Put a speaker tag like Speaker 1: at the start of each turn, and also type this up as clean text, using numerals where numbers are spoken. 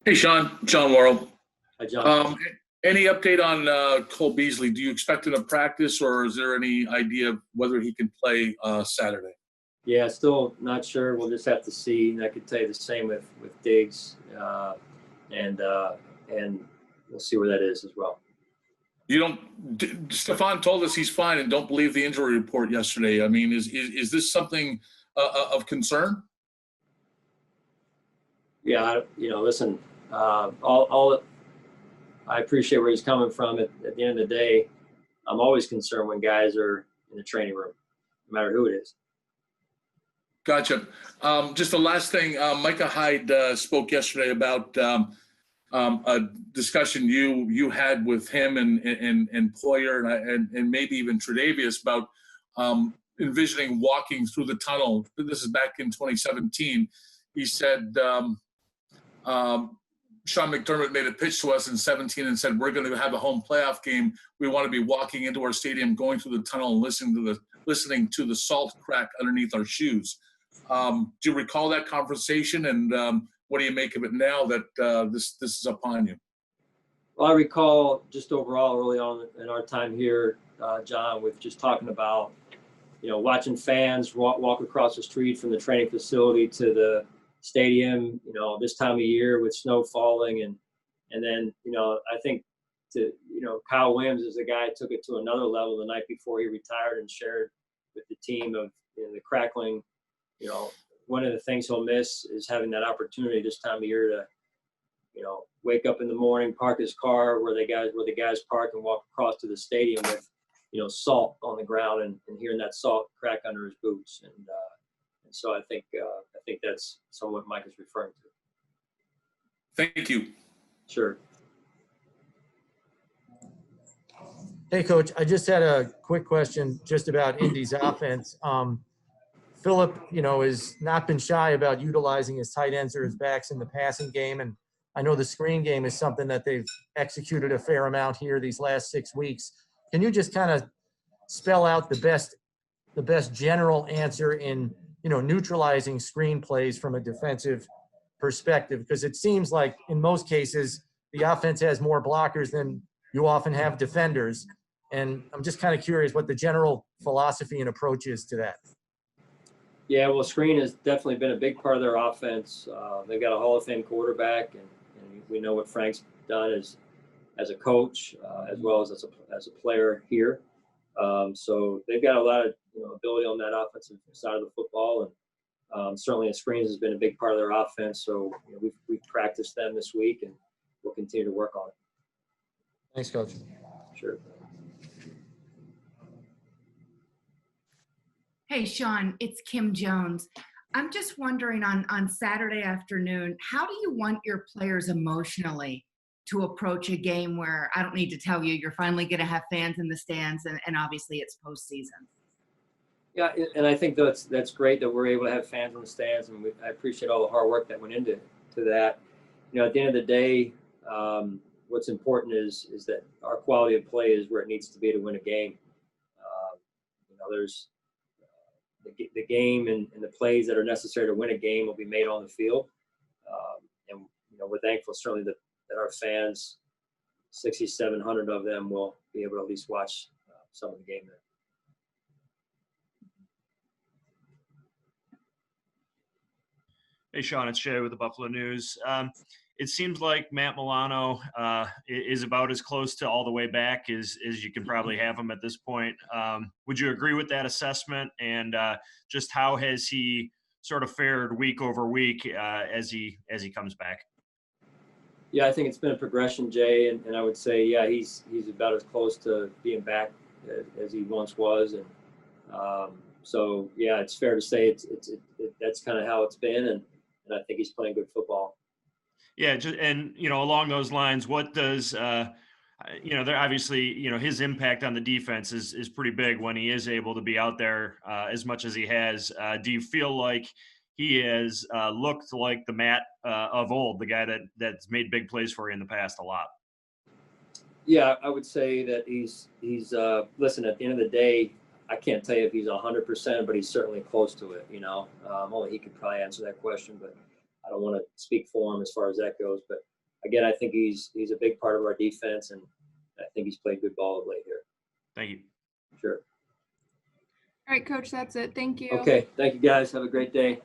Speaker 1: Hey, Sean. John Worrell.
Speaker 2: Hi, John.
Speaker 1: Um, any update on Cole Beasley? Do you expect him to practice, or is there any idea of whether he can play Saturday?
Speaker 2: Yeah, still not sure. We'll just have to see. And I could tell you the same with Diggs, and and we'll see where that is as well.
Speaker 1: You don't. Stefan told us he's fine and don't believe the injury report yesterday. I mean, is this something of concern?
Speaker 2: Yeah, listen, all I appreciate where he's coming from. At the end of the day, I'm always concerned when guys are in the training room, no matter who it is.
Speaker 1: Gotcha. Just the last thing, Micah Hyde spoke yesterday about a discussion you had with him and Poyer and maybe even Tre'Davious about envisioning walking through the tunnel. This is back in 2017. He said Sean McDermott made a pitch to us in 17 and said, we're going to have a home playoff game. We want to be walking into our stadium, going through the tunnel and listening to the salt crack underneath our shoes. Do you recall that conversation? And what do you make of it now that this is upon you?
Speaker 2: Well, I recall just overall early on in our time here, John, with just talking about, watching fans walk across the street from the training facility to the stadium, this time of year with snow falling. And then, I think Kyle Williams is the guy who took it to another level the night before he retired and shared with the team of the crackling. One of the things he'll miss is having that opportunity this time of year to, wake up in the morning, park his car where the guys park and walk across to the stadium with, salt on the ground and hearing that salt crack under his boots. And so I think that's somewhat Mike is referring to.
Speaker 1: Thank you.
Speaker 2: Sure.
Speaker 3: Hey, Coach, I just had a quick question just about Indy's offense. Phillip, has not been shy about utilizing his tight ends or his backs in the passing game. And I know the screen game is something that they've executed a fair amount here these last 6 weeks. Can you just kind of spell out the best general answer in, neutralizing screen plays from a defensive perspective? Because it seems like in most cases, the offense has more blockers than you often have defenders. And I'm just kind of curious what the general philosophy and approach is to that.
Speaker 2: Yeah, well, screen has definitely been a big part of their offense. They've got a Hall of Fame quarterback, and we know what Frank's done as a coach, as well as a player here. So they've got a lot of ability on that offensive side of the football, and certainly the screens has been a big part of their offense. So we've practiced them this week, and we'll continue to work on it.
Speaker 3: Thanks, Coach.
Speaker 2: Sure.
Speaker 4: Hey, Sean, it's Kim Jones. I'm just wondering on Saturday afternoon, how do you want your players emotionally to approach a game where, I don't need to tell you, you're finally going to have fans in the stands and obviously it's postseason?
Speaker 2: Yeah, and I think that's great that we're able to have fans in the stands, and I appreciate all the hard work that went into that. At the end of the day, what's important is that our quality of play is where it needs to be to win a game. There's the game and the plays that are necessary to win a game will be made on the field. And we're thankful certainly that our fans, 6,700 of them, will be able to at least watch some of the game there.
Speaker 5: Hey, Sean, it's Jay with the Buffalo News. It seems like Matt Milano is about as close to all the way back as you can probably have him at this point. Would you agree with that assessment? And just how has he sort of fared week over week as he comes back?
Speaker 2: Yeah, I think it's been a progression, Jay, and I would say, yeah, he's about as close to being back as he once was, and so yeah, it's fair to say that's kind of how it's been, and I think he's playing good football.
Speaker 5: Yeah, and along those lines, what does there obviously his impact on the defense is pretty big when he is able to be out there as much as he has. Do you feel like he has looked like the Matt of old, the guy that's made big plays for you in the past a lot?
Speaker 2: Yeah, I would say that he's listen, at the end of the day, I can't tell you if he's 100%, but he's certainly close to it. Only he could probably answer that question, but I don't want to speak for him as far as that goes. But again, I think he's a big part of our defense, and I think he's played good ball of late here.
Speaker 5: Thank you.
Speaker 2: Sure.
Speaker 6: All right, Coach, that's it. Thank you.
Speaker 2: Okay. Thank you, guys. Have a great day.